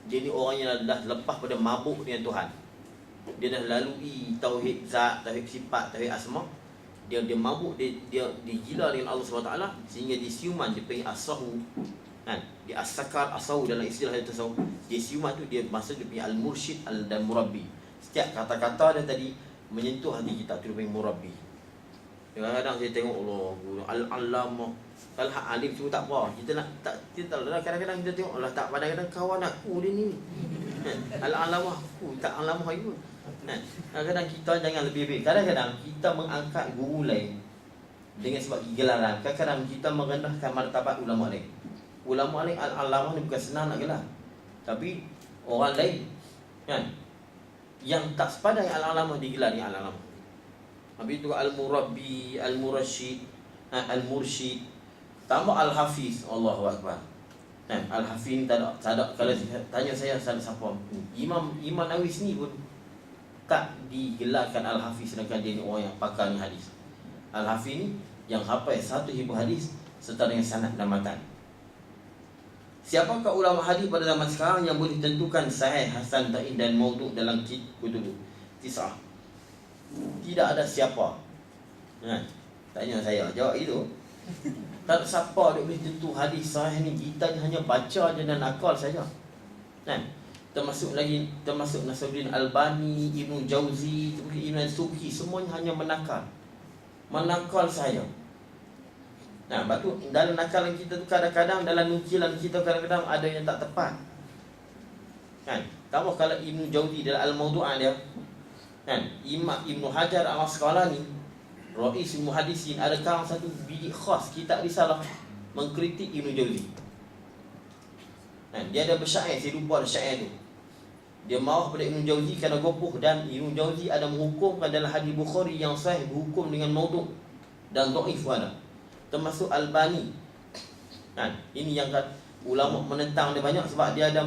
dia ni orang yang dah lepas pada mabuk dengan Tuhan. Dia dah lalui tauhid zat, tauhid sifat, tauhid asma. Dia mabuk, dia gila dengan Allah SWT, sehingga dia siuman, dia panggil as-sahu. Kan? Dia as-sakar, as-sahu dalam istilah tasawuf. Dia siuman tu, dia maksud dia panggil al-mursyid dan murabbi. Setiap kata-kata dia tadi menyentuh hati kita, tu dia panggil murabbi. Kadang-kadang saya tengok Allah, al-allamah. Kalau hak alim tu tak apa. Kita tak kadang-kadang kita tengok Allah tak pandang, kadang kawan aku dia ni. Al-allamah aku tak alamah itu. Kadang-kadang kita jangan lebih-lebih. Kadang-kadang kita mengangkat guru lain dengan sebab gelaran. Kadang-kadang kita merendahkan martabat ulama lain. Ulama lain al-allamah ni bukan senang nak gelar. Tapi orang lain kan yang tak sepadan al-allamah digelar ni al-allamah. Habis itu al-murabbi, al-mursyid, al-mursyid, tambah al-hafiz. Allahu akbar. Al-hafiz ni tak ada kalau tanya saya siapa? Imam Nawawi ni pun tak digelarkan al-hafiz, sedangkan dia ni orang yang pakar ni hadis. Al-hafiz ni yang hafal 1,000 hadis serta dengan sanad dan matan. Siapakah ulama hadis pada zaman sekarang yang boleh tentukan sahih, hasan, dhaif dan maudhu' dalam kutub tis'ah? Tidak ada siapa. Tanya saya, jawab itu. Tak ada siapa dia boleh tentu hadis sahih ni. Kita hanya baca je dan akal saja. Termasuk Nasruddin Albani, Ibnu Jauzi, Ibn Suki, semuanya hanya menakal saja. Lepas tu dalam nakalan kita tu kadang-kadang dalam nukilan kita kadang-kadang ada yang tak tepat. Tahu kalau Ibnu Jauzi dalam Al-Mawdu'ah dia, Imam Ibnu Hajar Al-Asqalani, Rais Muhaddisin, ada kalang satu bidik khas kitab risalah mengkritik Ibnu Jauzi. Dia ada bersyair, saya lupa ada syair tu. Dia marah pada Ibnu Jauzi kerana gopoh, dan Ibnu Jauzi ada menghukumkan dalam hadis Bukhari yang sahih berhukum dengan maudhu' dan dhaif ada. Termasuk Albani. Ini yang ulama menentang dia banyak sebab dia ada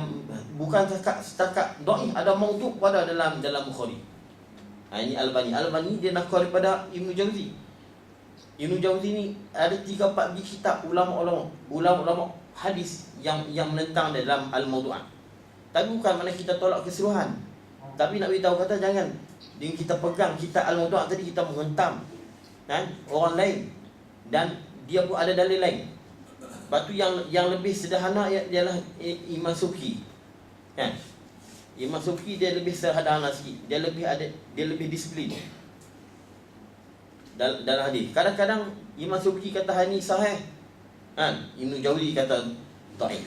bukan setakat dhaif, ada maudhu' pada dalam Bukhari. Ini Albani dia nakal daripada Ibnu Jauzi. Ibnu Jauzi ni ada 3-4 kitab ulama hadis yang menentang dalam Al-Mawdu'ah. Tapi bukan mana kita tolak keseluruhan. Tapi nak beritahu kata jangan dengan kita pegang kitab Al-Mawdu'ah tadi kita menghentam orang lain, dan dia pun ada dalil lain. Lepas tu yang lebih sederhana ialah Imam Subki. Imam Subki dia lebih sederhana sikit. Dia lebih disiplin dalam hadis. Kadang-kadang Imam Subki kata hadis sahih, Ibnu Jauzi kata dhaif.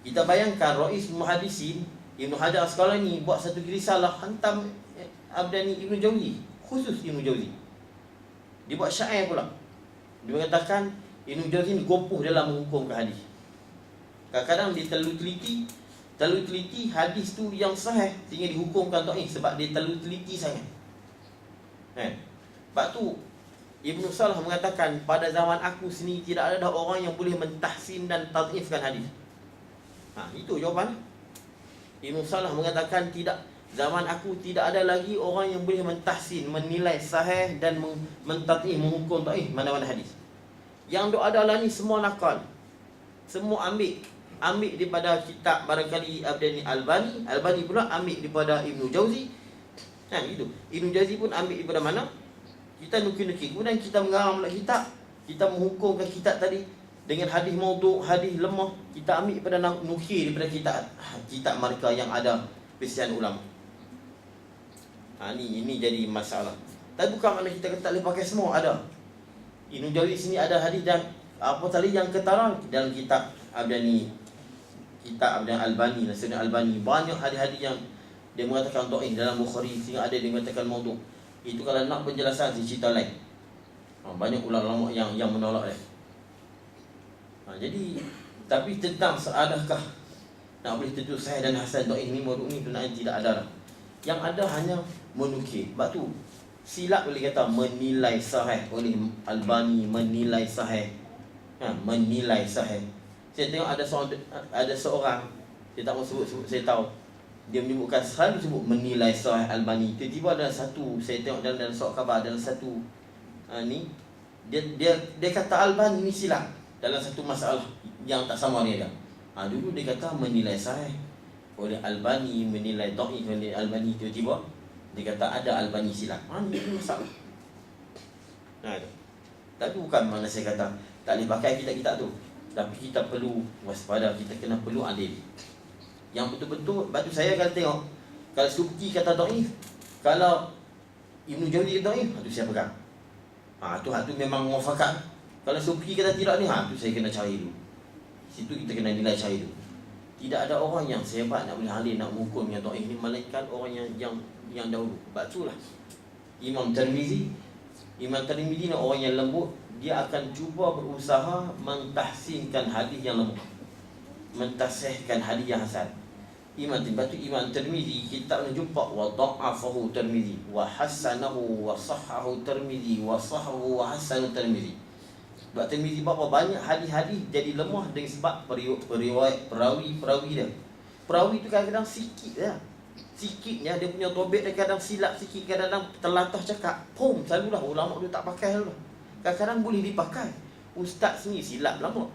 Kita bayangkan Rais Muhaddisin Ibnu Hajar Asqalani buat satu risalah hantam Abdani Ibnu Jauzi, khusus Ibnu Jauzi. Dia buat syair pula. Dia mengatakan Ibnu Jauzi ni gopoh dalam menghukumkan hadis. Kadang-kadang dia terlalu teliti hadis tu yang sahih sehingga dihukumkan dhaif sebab dia terlalu teliti sangat. Sebab tu Ibnu Salah mengatakan pada zaman aku sendiri tidak ada dah orang yang boleh mentahsin dan tadhifkan hadis. Itu jawapan. Ibnu Salah mengatakan tidak, zaman aku tidak ada lagi orang yang boleh mentahsin, menilai sahih dan mentadhif, menghukum dhaif mana-mana hadis. Yang dok adalah ni semua nakal. Semua ambil daripada kitab barangkali Abdani Albani pula ambil daripada Ibnu Jauzi. Itu. Ibnu Jauzi pun ambil daripada mana? Kita nukil-nukil. Kemudian kita mengarang pula kitab. Kita menghukumkan kitab tadi dengan hadis maudhu', hadis lemah. Kita ambil daripada nukil daripada kitab mereka yang ada perselisihan ulama. Ini jadi masalah. Tapi bukan makna kita tak boleh pakai semua, ada. Ibnu Jauzi sini ada hadis dan apa tadi yang ketara dalam kitab Abdani, kitab Abdani Albani, Nasiruddin Albani, banyak hadis-hadis yang dia mengatakan dhaif dalam Bukhari, sehingga ada dia mengatakan maudhu'. Itu kalau nak penjelasan cerita lain. Banyak ulama yang menolak dia. Jadi tapi tentang adakah nak boleh tentu sahih dan hasan dhaif ni maudhu' ni sebenarnya tidak ada dah. Yang ada hanya menukil. Sebab tu silap boleh kata menilai sahih oleh Albani, menilai sahih. Menilai sahih. Saya tengok ada seorang saya tak mau sebut, saya tahu dia menyebutkan, selalu sebut menilai sahih Albani. Tiba-tiba dalam satu, saya tengok dalam surat khabar, dalam satu ni dia kata Albani ni silap dalam satu masalah yang tak sama dia. Dulu dia kata menilai sahih oleh Albani, menilai dhaif oleh Albani. Tiba-tiba dia kata ada Albani silap. Ini masalah. Tapi bukan mana saya kata tak boleh pakai kitab-kitab tu. Tapi kita perlu waspada, kita kena perlu adil. Yang betul-betul, batu saya kalau tengok, kalau Subki kata dhaif, kalau Ibnu Jauzi kata dhaif, tu saya pegang. Tu memang muafakat. Kalau Subki kata tidak ni, tu saya kena cari dulu. Situ kita kena nilai cari dulu. Tidak ada orang yang sehebat nak boleh halil, nak menghukum yang dhaif ni, melainkan orang yang dahulu. Sebab itulah Imam Tirmizi ni orang yang lembut. Dia akan cuba berusaha mentahsinkan hadis yang lemah, mentasihkan hadis yang hasan. Imam Tirmizi, kita nak jumpa wa dha'afahu Tirmizi wa hasanahu wa sahhahu Tirmizi wa sahhahu wa hasanu Tirmizi. Sebab Tirmizi berapa banyak hadis-hadis jadi lemah dengan sebab periwayat perawi dia. Perawi tu kadang-kadang sikit je. Sikitnya dia punya tobek dia kadang silap sikit, kadang-kadang terlatah cakap. Selalulah ulama tu tak pakai selalu. Kadang-kadang boleh dipakai. Ustaz ni silap lama.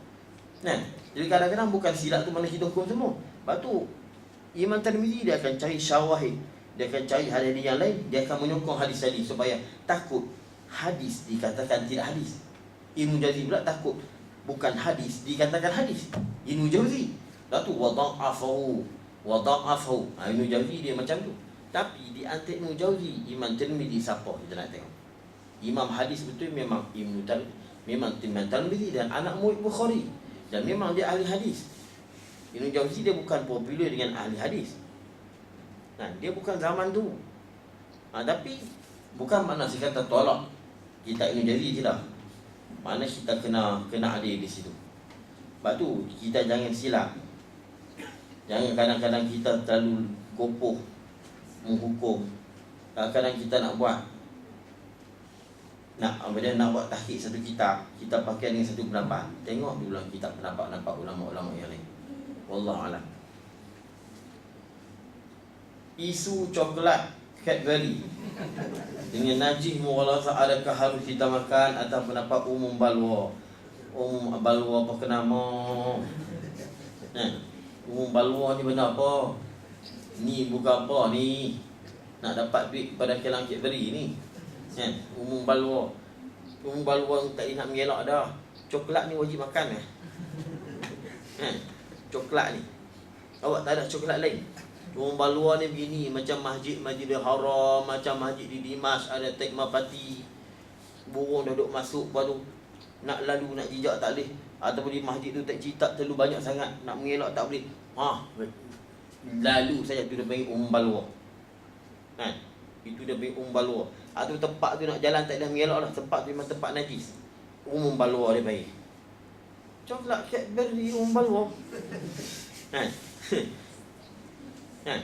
Jadi kadang-kadang bukan silap tu mana kita hukum semua. Lepas tu Imam Tirmizi dia akan cari syawahid, dia akan cari hadis yang lain, dia akan menyokong hadis tadi supaya takut hadis dikatakan tidak hadis. Ibnu Jauzi pula takut bukan hadis dikatakan hadis. Ibnu Jauzi lepas tu wada'afahu. Ibnu Jauzi dia macam tu. Tapi di antara Ibnu Jauzi, Imam Tirmizi siapa kita nak tengok. Imam hadis betul memang Imam Tirmizi dan anak murid Bukhari, dan memang dia ahli hadis. Ibnu Jauzi dia bukan popular dengan ahli hadis. Dia bukan zaman tu. Tapi bukan makna saya kata tolak kita Ibnu Jauzi tidak. Mana kita kena adil di situ. Sebab tu kita jangan silap. Jangan kadang-kadang kita terlalu gopoh menghukum. Kadang-kadang kita nak buat tahqiq satu kitab, kita pakai dengan satu pendapat. Tengok dulu kitab pendapat ulama-ulama yang lain. Wallahu a'lam. Isu coklat Cadbury dengan najih mughallazah, adakah harus kita makan atau pendapat umum balwa? Umum balwa apa kenama? Umum balwa ni benda apa? Ni bukan apa ni? Nak dapat duit pada kelang Cadbury ni. Umum balwa tak nak mengelak dah. Coklat ni wajib makan coklat ni. Awak tak ada coklat lain. Umum balwa ni begini, macam Masjidil Haram, macam masjid di Dimash ada tek mapati. Burung dah duk masuk, lepas tu nak lalu nak jijak tak boleh. Ataupun di masjid tu tak citak terlalu banyak sangat, nak mengelak tak boleh. lalu saja tu dia panggil umbalwa. Kan? Itu dia panggil umbalwa. Atau tempat tu nak jalan tak ada mengelak lah, tempat tu memang tempat najis. Umbalwa dia panggil. Coklat Cadbury umbalwa. Kan? Kan?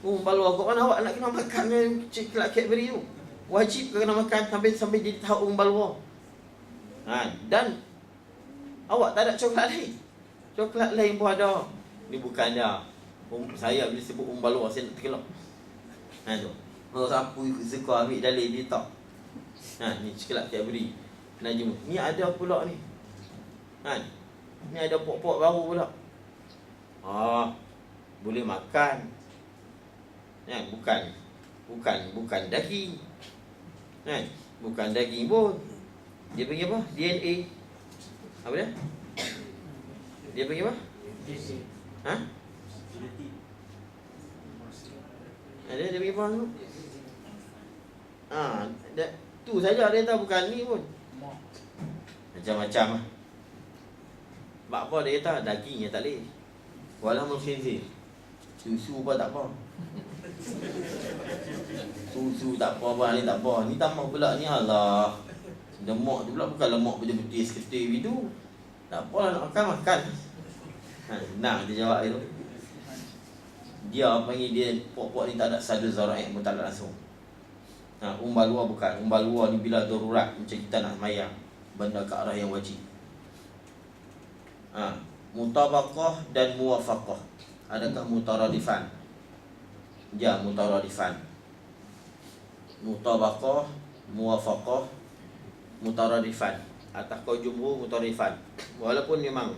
Umbalwa kau mana awak nak kena makan coklat Cadbury tu? Wajib kena makan sampai jadi tahu umbalwa. Kan? Dan awak tak ada coklat lain. Coklat lain pun ada. Ni bukan dah. Saya bila sebut umbalwa saya nak terkelak. Ha tu. Oh siapa suka ambil dalil dia tak. Ha ni coklat Cadbury. Najm. Ni ada pula ni. Kan? Ni ada pok-pok baru pula. Boleh makan. Kan? Bukan daging. Kan? Bukan daging pun. Dia panggil apa? DNA. Apa dia? Dia panggil apa? Ha? Dia panggil apa tu? Tu saja dia tahu, bukan ni pun. Macam-macam lah. Sebab apa dia kata daging yang tak boleh. Walaupun khinzir. Susu pun tak apa. Susu tak apa, ni tak apa. Ni tambah pula ni, Allah. Lemak tu pula bukan lemak betul-betul seketir itu. Tak apalah nak makan. Senang dia jawab itu. Dia panggil dia pok-pok ni tak ada sadu zara'i pun tak ada langsung. Umbalwa bukan. Umbalwa ni bila darurat macam kita nak semayang, benda ke arah yang wajib. Mutabaqah dan muwafaqah. Adakah mutaradifan? Ya, mutaradifan. Mutabaqah, muwafaqah, mutaradifan. Atas kau jumhur mutaradifan. Walaupun memang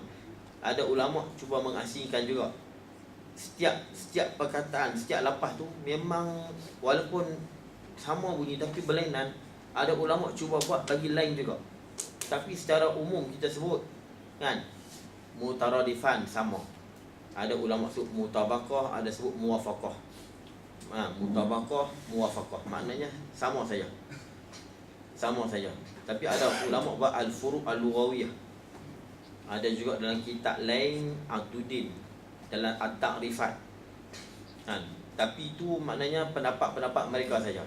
ada ulama cuba mengasingkan juga. Setiap perkataan, setiap lafaz tu memang walaupun sama bunyi tapi berlainan, ada ulama cuba buat bagi lain juga. Tapi secara umum kita sebut kan mutaradifan sama. Ada ulama sebut mutabaqah, ada sebut muwafaqah. Mutabaqah, muwafaqah maknanya sama saja. Sama saja. Tapi ada ulama buat al-furu' al-lughawiyah. Ada juga dalam kitab lain Atudin, dalam at-ta'rifat. Tapi itu maknanya pendapat-pendapat mereka saja.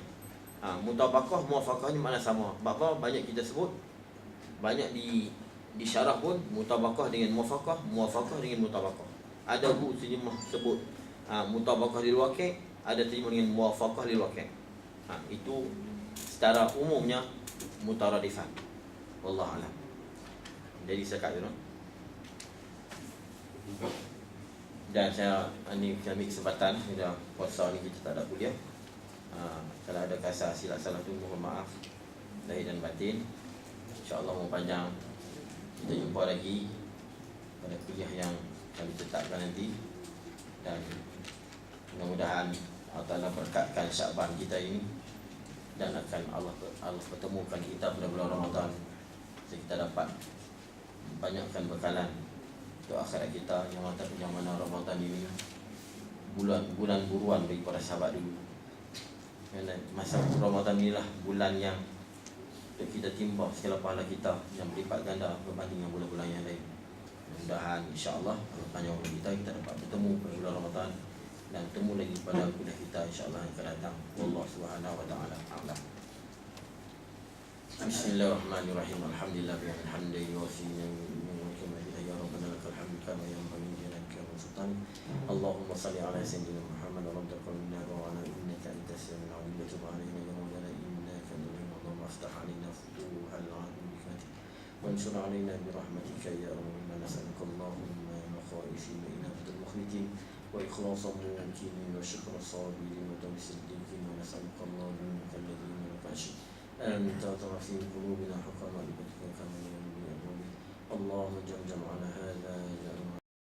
Mutabaqah, muwafaqah ni makna sama. Sebab banyak kita sebut, banyak di syarah pun mutabaqah dengan muwafaqah, muwafaqah dengan mutabaqah. Ada buku terjemah sebut mutabaqah lil waqi', ada terjemah dengan muwafaqah lil waqi'. Itu secara umumnya mutaradifan. Wallahu a'lam. Jadi sekat tu no? Dan saya ni kami kesempatan bila puasa ni kita tak ada kuliah. Kalau ada kasar silap salah tu mohon maaf lahir dan batin. InsyaAllah mau panjang kita jumpa lagi pada kuliah yang kami tetapkan nanti. Dan mudah-mudahan Allah Ta'ala berkatkan Sya'ban kita ini, dan akan Allah pertemukan kita pada bulan Ramadan, sehingga kita dapat banyakkan bekalan untuk akhirat kita. Yang mana Ramadan ini bulan buruan bagi para sahabat dulu. Masa Ramadan inilah bulan yang kita timba segala pahala kita yang berlipat ganda berbanding dengan bulan-bulan yang lain. Mudah-mudahan insya-Allah Allah panjang umur kita dapat bertemu pada bulan Ramadan dan bertemu lagi pada kuliah kita insya-Allah yang akan datang. Wallahu subhanahu wa ta'ala a'lam. Bismillahirrahmanirrahim. Alhamdulillahil hamdi wa sinna ya rabbana lakal hamdu kama yanbaghi li jalika wa sultan. Allahumma shalli ala sayyidina Muhammad wa rabbana minna wa ala innaka antas samiul alim wa tub alaina ya maulana innaka Allahumma aftah alaina futuhal alim وانشر علينا برحمتك يا رب. نسألك اللهم مخائفين إنابة المخبتين وإخلاص الممكنين وشكر الصابرين وتوبة الصديقين. ونسألك اللهم الذين لك أشهد أن تطرح في قلوبنا حق معرفتك كما ينبغي. اللهم اجعل جمعنا هذا